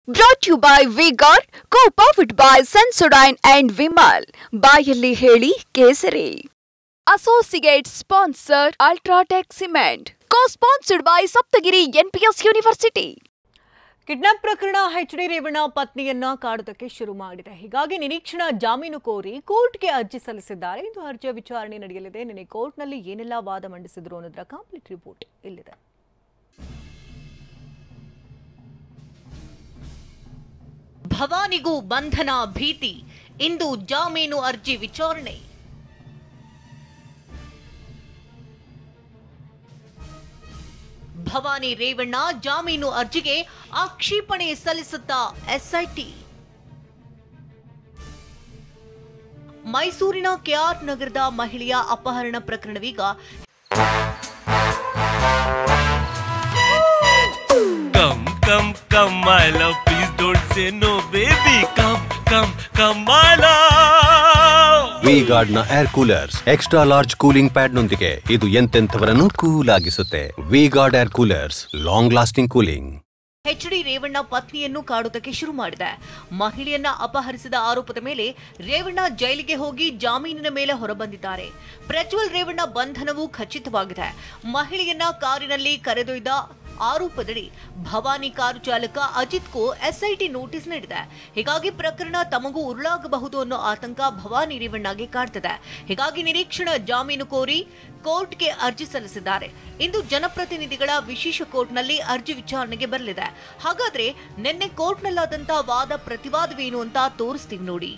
Brought to you by V-Guard, co-powered by Sensodyne and Vimal. ಬಾಯಲ್ಲಿ ಹೇಳಿ ಕೇಸರಿ. Associate sponsor Ultratech Cement. Co-sponsored by Saptagiri NPS University. Kidnap ಪ್ರಕರಣ H D. Revanna ಪತ್ನಿಯನ್ನ ಕಾಡುವುದಕ್ಕೆ ಶುರು ಮಾಡಿದೆ. ಹೀಗಾಗಿ ನಿರೀಕ್ಷಣಾ ಜಾಮೀನು ಕೋರಿ ಕೋರ್ಟ್ಗೆ ಅರ್ಜಿ ಸಲ್ಲಿಸಿದ್ದಾರೆ. ಇಂದು ಅರ್ಜಿಯ ವಿಚಾರಣೆ ನಡೆಯಲಿದೆ. ನಿನ್ನೆ ಕೋರ್ಟ್ನಲ್ಲಿ ಏನೆಲ್ಲ ವಾದ ಮಂಡಿಸಿದ್ರು ಅನ್ನೋದರ ಕಂಪ್ಲೀಟ್ ರಿಪೋರ್ಟ್ ಇಲ್ಲಿದೆ. ಭವಾನಿಗೂ ಬಂಧನ ಭೀತಿ. ಇಂದು ಜಾಮೀನು ಅರ್ಜಿ ವಿಚಾರಣೆ. ಭವಾನಿ ರೇವಣ್ಣ ಜಾಮೀನು ಅರ್ಜಿಗೆ ಆಕ್ಷೇಪಣೆ ಸಲ್ಲಿಸುತ್ತಾ ಎಸ್ಐಟಿ. ಮೈಸೂರಿನ ಕೆಆರ್ ನಗರದ ಮಹಿಳೆಯ ಅಪಹರಣ ಪ್ರಕರಣವೀಗ Come, my love, please don't say no, baby. Come, my love. V-Guard ನ air coolers extra large cooling pad ನೊಂದಿಗೆ ಇದು ಎಂತೆಂಥವರನ್ನು ಕೂಲ್ ಆಗಿಸುತ್ತೆ. V-Guard air coolers, long lasting cooling. H D. Revanna ಪತ್ನಿಯನ್ನು ಕಾಡುವುದಕ್ಕೆ ಶುರು ಮಾಡಿದೆ. ಮಹಿಳೆಯನ್ನ ಅಪಹರಿಸಿದ ಆರೋಪದ ಮೇಲೆ ರೇವಣ್ಣ ಜೈಲಿಗೆ ಹೋಗಿ ಜಾಮೀನಿನ ಮೇಲೆ ಹೊರಬಂದಿದ್ದಾರೆ. ಪ್ರಜ್ವಲ್ ರೇವಣ್ಣ ಬಂಧನವೂ ಖಚಿತವಾಗಿದೆ. ಮಹಿಳೆಯನ್ನ ಕಾರಿನಲ್ಲಿ ಕರೆದೊಯ್ದ ಆರೋಪದಡಿ ಭವಾನಿ ಕಾರು ಚಾಲಕ ಅಜಿತ್ಗೂ ಎಸ್ಐಟಿ ನೋಟಿಸ್ ನೀಡಿದೆ. ಹೀಗಾಗಿ ಪ್ರಕರಣ ತಮಗೂ ಉರುಳಾಗಬಹುದು ಅನ್ನೋ ಆತಂಕ ಭವಾನಿ ರೇವಣ್ಣಗೆ ಕಾಡ್ತಿದೆ. ಹೀಗಾಗಿ ನಿರೀಕ್ಷಣಾ ಜಾಮೀನು ಕೋರಿ ಕೋರ್ಟ್ಗೆ ಅರ್ಜಿ ಸಲ್ಲಿಸಿದ್ದಾರೆ. ಇಂದು ಜನಪ್ರತಿನಿಧಿಗಳ ವಿಶೇಷ ಕೋರ್ಟ್ನಲ್ಲಿ ಅರ್ಜಿ ವಿಚಾರಣೆಗೆ ಬರಲಿದೆ. ಹಾಗಾದ್ರೆ ನಿನ್ನೆ ಕೋರ್ಟ್ನಲ್ಲಾದಂತಹ ವಾದ ಪ್ರತಿವಾದವೇನು ಅಂತ ತೋರಿಸ್ತೀವಿ ನೋಡಿ.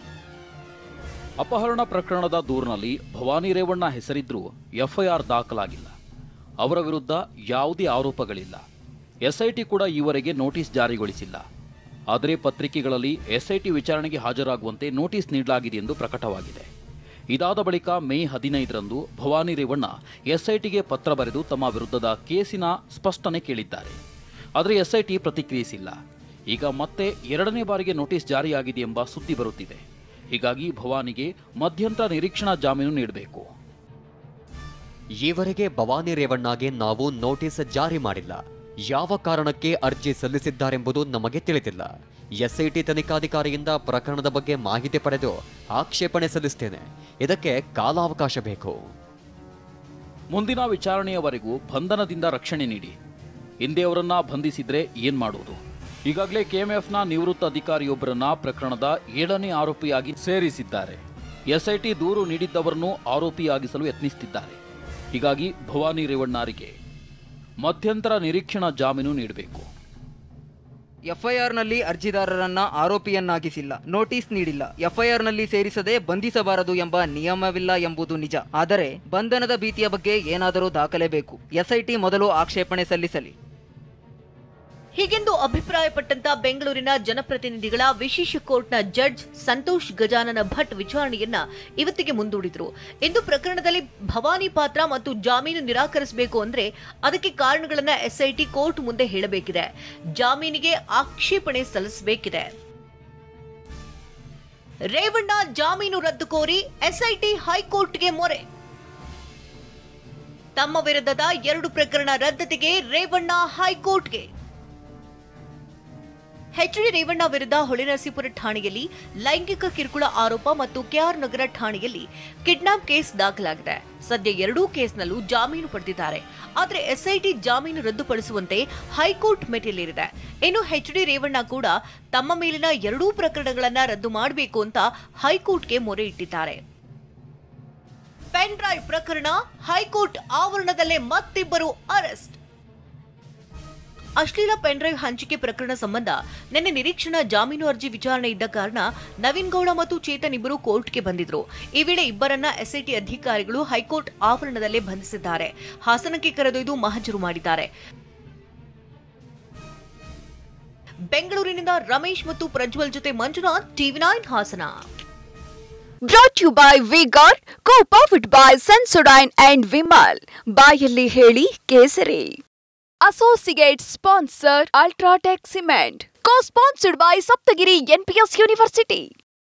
ಅಪಹರಣ ಪ್ರಕರಣದ ದೂರಿನಲ್ಲಿ ಭವಾನಿ ರೇವಣ್ಣ ಹೆಸರಿದ್ರೂ ಎಫ್ಐಆರ್ ದಾಖಲಾಗಿಲ್ಲ. ಅವರ ವಿರುದ್ಧ ಯಾವುದೇ ಆರೋಪಗಳಿಲ್ಲ. ಎಸ್ಐಟಿ ಕೂಡ ಈವರೆಗೆ ನೋಟಿಸ್ ಜಾರಿಗೊಳಿಸಿಲ್ಲ. ಆದರೆ ಪತ್ರಿಕೆಗಳಲ್ಲಿ ಎಸ್ಐಟಿ ವಿಚಾರಣೆಗೆ ಹಾಜರಾಗುವಂತೆ ನೋಟಿಸ್ ನೀಡಲಾಗಿದೆ ಎಂದು ಪ್ರಕಟವಾಗಿದೆ. ಇದಾದ ಬಳಿಕ ಮೇ 15ರಂದು ಭವಾನಿ ರೇವಣ್ಣ ಎಸ್ಐಟಿಗೆ ಪತ್ರ ಬರೆದು ತಮ್ಮ ವಿರುದ್ಧದ ಕೇಸಿನ ಸ್ಪಷ್ಟನೆ ಕೇಳಿದ್ದಾರೆ. ಆದರೆ ಎಸ್ಐಟಿ ಪ್ರತಿಕ್ರಿಯಿಸಿಲ್ಲ. ಈಗ ಮತ್ತೆ ಎರಡನೇ ಬಾರಿಗೆ ನೋಟಿಸ್ ಜಾರಿಯಾಗಿದೆ ಎಂಬ ಸುದ್ದಿ ಬರುತ್ತಿದೆ. ಹೀಗಾಗಿ ಭವಾನಿಗೆ ಮಧ್ಯಂತರ ನಿರೀಕ್ಷಣಾ ಜಾಮೀನು ನೀಡಬೇಕು. ಈವರೆಗೆ ಭವಾನಿ ರೇವಣ್ಣಗೆ ನಾವು ನೋಟಿಸ್ ಜಾರಿ ಮಾಡಿಲ್ಲ. ಯಾವ ಕಾರಣಕ್ಕೆ ಅರ್ಜಿ ಸಲ್ಲಿಸಿದ್ದಾರೆಂಬುದು ನಮಗೆ ತಿಳಿದಿಲ್ಲ. ಎಸ್ಐಟಿ ತನಿಖಾಧಿಕಾರಿಯಿಂದ ಪ್ರಕರಣದ ಬಗ್ಗೆ ಮಾಹಿತಿ ಪಡೆದು ಆಕ್ಷೇಪಣೆ ಸಲ್ಲಿಸುತ್ತೇನೆ. ಇದಕ್ಕೆ ಕಾಲಾವಕಾಶ ಬೇಕು. ಮುಂದಿನ ವಿಚಾರಣೆಯವರೆಗೂ ಬಂಧನದಿಂದ ರಕ್ಷಣೆ ನೀಡಿ. ಹಿಂದೆ ಅವರನ್ನ ಬಂಧಿಸಿದ್ರೆ ಏನ್ ಮಾಡುವುದು? ಈಗಾಗಲೇ ಕೆಎಂಎಫ್ನ ನಿವೃತ್ತ ಅಧಿಕಾರಿಯೊಬ್ಬರನ್ನ ಪ್ರಕರಣದ 7ನೇ ಆರೋಪಿಯಾಗಿ ಸೇರಿಸಿದ್ದಾರೆ. ಎಸ್ಐಟಿ ದೂರು ನೀಡಿದ್ದವರನ್ನು ಆರೋಪಿಯಾಗಿಸಲು ಯತ್ನಿಸುತ್ತಿದ್ದಾರೆ. ಹೀಗಾಗಿ ಭವಾನಿ ರೇವಣ್ಣರಿಗೆ ಮಧ್ಯಂತರ ನಿರೀಕ್ಷಣಾ ಜಾಮೀನು ನೀಡಬೇಕು. ಎಫ್ಐಆರ್ನಲ್ಲಿ ಅರ್ಜಿದಾರರನ್ನ ಆರೋಪಿಯನ್ನಾಗಿಸಿಲ್ಲ, ನೋಟಿಸ್ ನೀಡಿಲ್ಲ. ಎಫ್ಐಆರ್ನಲ್ಲಿ ಸೇರಿಸದೆ ಬಂಧಿಸಬಾರದು ಎಂಬ ನಿಯಮವಿಲ್ಲ ಎಂಬುದು ನಿಜ. ಆದರೆ ಬಂಧನದ ಭೀತಿಯ ಬಗ್ಗೆ ಏನಾದರೂ ದಾಖಲೆ ಬೇಕು. ಎಸ್ಐಟಿ ಮೊದಲು ಆಕ್ಷೇಪಣೆ ಸಲ್ಲಿಸಲಿ. ಹೀಗೆಂದು ಅಭಿಪ್ರಾಯಪಟ್ಟಂತ ಬೆಂಗಳೂರಿನ ಜನಪ್ರತಿನಿಧಿಗಳ ವಿಶೇಷ ಕೋರ್ಟ್ನ ಜಡ್ಜ್ ಸಂತೋಷ್ ಗಜಾನನ ಭಟ್ ವಿಚಾರಣೆಯನ್ನ ಇವತ್ತಿಗೆ ಮುಂದೂಡಿದ್ರು. ಇಂದು ಪ್ರಕರಣದಲ್ಲಿ ಭವಾನಿ ಪಾತ್ರ ಮತ್ತು ಜಾಮೀನು ನಿರಾಕರಿಸಬೇಕು ಅಂದ್ರೆ ಅದಕ್ಕೆ ಕಾರಣಗಳನ್ನ ಎಸ್ಐಟಿ ಕೋರ್ಟ್ ಮುಂದೆ ಹೇಳಬೇಕಿದೆ. ಜಾಮೀನಿಗೆ ಆಕ್ಷೇಪಣೆ ಸಲ್ಲಿಸಬೇಕಿದೆ. ರೇವಣ್ಣ ಜಾಮೀನು ರದ್ದು ಕೋರಿ ಎಸ್ಐಟಿ ಹೈಕೋರ್ಟ್ಗೆ ಮೊರೆ. ತಮ್ಮ ವಿರುದ್ಧದ 2 ಪ್ರಕರಣ ರದ್ದತಿಗೆ ರೇವಣ್ಣ ಹೈಕೋರ್ಟ್ಗೆ. ಎಚ್.ಡಿ. ರೇವಣ್ಣ ವಿರುದ್ಧ ಹೊಳೆನರಸೀಪುರ ಠಾಣೆಯಲ್ಲಿ ಲೈಂಗಿಕ ಕಿರುಕುಳ ಆರೋಪ ಮತ್ತು ಕೆಆರ್ ನಗರ ಠಾಣೆಯಲ್ಲಿ ಕಿಡ್ನಾಪ್ ಕೇಸ್ ದಾಖಲಾಗಿದೆ. ಸದ್ಯ 2 ಕೇಸ್ನಲ್ಲೂ ಜಾಮೀನು ಪಡೆದಿದ್ದಾರೆ. ಆದರೆ ಎಸ್ಐಟಿ ಜಾಮೀನು ರದ್ದುಪಡಿಸುವಂತೆ ಹೈಕೋರ್ಟ್ ಮೆಟ್ಟಿಲೇರಿದೆ. ಇನ್ನು ಎಚ್.ಡಿ. ರೇವಣ್ಣ ಕೂಡ ತಮ್ಮ ಮೇಲಿನ 2 ಪ್ರಕರಣಗಳನ್ನ ರದ್ದು ಮಾಡಬೇಕು ಅಂತ ಹೈಕೋರ್ಟ್ಗೆ ಮೊರೆ ಇಟ್ಟಿದ್ದಾರೆ. ಪೆನ್ ಡ್ರೈವ್ ಪ್ರಕರಣ ಹೈಕೋರ್ಟ್ ಆವರಣದಲ್ಲೇ ಮತ್ತಿಬ್ಬರು ಅರೆಸ್ಟ್. ಅಶ್ಲೀಲ ಪೆನ್ ಡ್ರೈವ್ ಹಂಚಿಕೆ ಪ್ರಕರಣ ಸಂಬಂಧ ನಿನ್ನೆ ನಿರೀಕ್ಷಣಾ ಜಾಮೀನು ಅರ್ಜಿ ವಿಚಾರಣೆ ಇದ್ದ ಕಾರಣ ನವೀನ್ ಗೌಡ ಮತ್ತು ಚೇತನ್ ಇಬ್ಬರು ಕೋರ್ಟ್ಗೆ ಬಂದಿದ್ರು. ಈ ವೇಳೆ ಇಬ್ಬರನ್ನ ಎಸ್ಐಟಿ ಅಧಿಕಾರಿಗಳು ಹೈಕೋರ್ಟ್ ಆವರಣದಲ್ಲೇ ಬಂಧಿಸಿದ್ದಾರೆ. ಹಾಸನಕ್ಕೆ ಕರೆದೊಯ್ದು ಮಹಜರು ಮಾಡಿದ್ದಾರೆ. ಬೆಂಗಳೂರಿನಿಂದ ರಮೇಶ್ ಮತ್ತು ಪ್ರಜ್ವಲ್ ಜೊತೆ Manjunath, TV9 Hassan. Brought to you by V-Guard, co-powered by Sensodyne and Vimal. ಬಾಯಲ್ಲಿ ಹೇಳಿ ಕೇಸರಿ. Associate sponsor Ultratech Cement. Co-sponsored by Saptagiri NPS University.